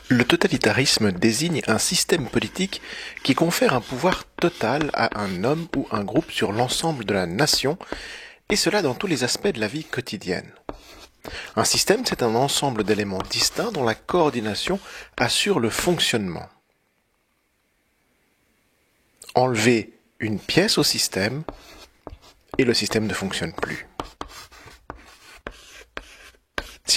Le totalitarisme désigne un système politique qui confère un pouvoir total à un homme ou un groupe sur l'ensemble de la nation, et cela dans tous les aspects de la vie quotidienne. Un système, c'est un ensemble d'éléments distincts dont la coordination assure le fonctionnement. Enlever une pièce au système, et le système ne fonctionne plus.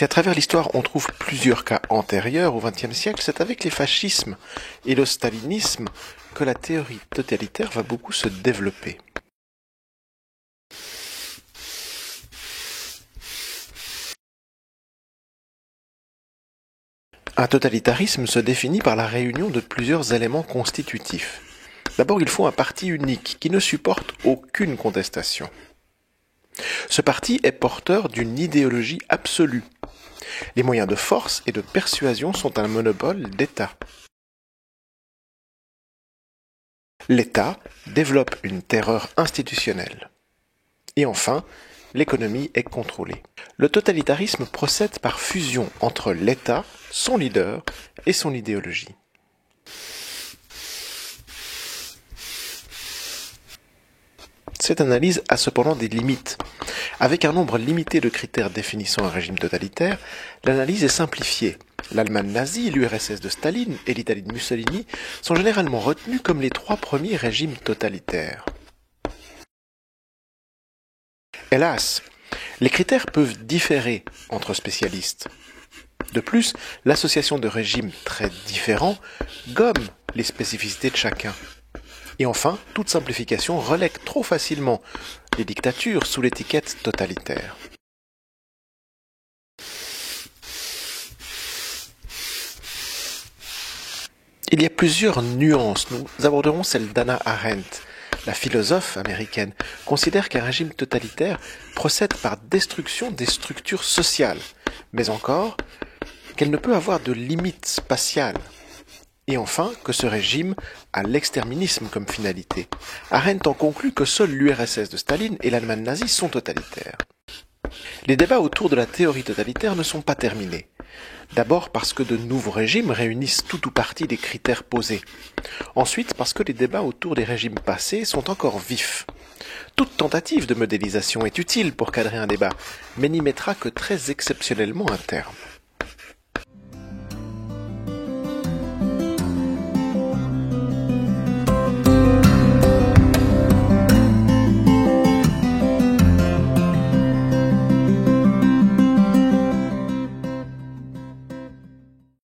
Si à travers l'histoire on trouve plusieurs cas antérieurs au XXe siècle, c'est avec les fascismes et le stalinisme que la théorie totalitaire va beaucoup se développer. Un totalitarisme se définit par la réunion de plusieurs éléments constitutifs. D'abord, il faut un parti unique qui ne supporte aucune contestation. Ce parti est porteur d'une idéologie absolue. Les moyens de force et de persuasion sont un monopole d'État. L'État développe une terreur institutionnelle. Et enfin, l'économie est contrôlée. Le totalitarisme procède par fusion entre l'État, son leader et son idéologie. Cette analyse a cependant des limites. Avec un nombre limité de critères définissant un régime totalitaire, l'analyse est simplifiée. L'Allemagne nazie, l'URSS de Staline et l'Italie de Mussolini sont généralement retenus comme les trois premiers régimes totalitaires. Hélas, les critères peuvent différer entre spécialistes. De plus, l'association de régimes très différents gomme les spécificités de chacun. Et enfin, toute simplification relègue trop facilement les dictatures sous l'étiquette totalitaire. Il y a plusieurs nuances. Nous aborderons celle d'Hannah Arendt. La philosophe américaine considère qu'un régime totalitaire procède par destruction des structures sociales, mais encore qu'elle ne peut avoir de limite spatiale. Et enfin, que ce régime a l'exterminisme comme finalité. Arendt en conclut que seule l'URSS de Staline et l'Allemagne nazie sont totalitaires. Les débats autour de la théorie totalitaire ne sont pas terminés. D'abord parce que de nouveaux régimes réunissent tout ou partie des critères posés. Ensuite parce que les débats autour des régimes passés sont encore vifs. Toute tentative de modélisation est utile pour cadrer un débat, mais n'y mettra que très exceptionnellement un terme.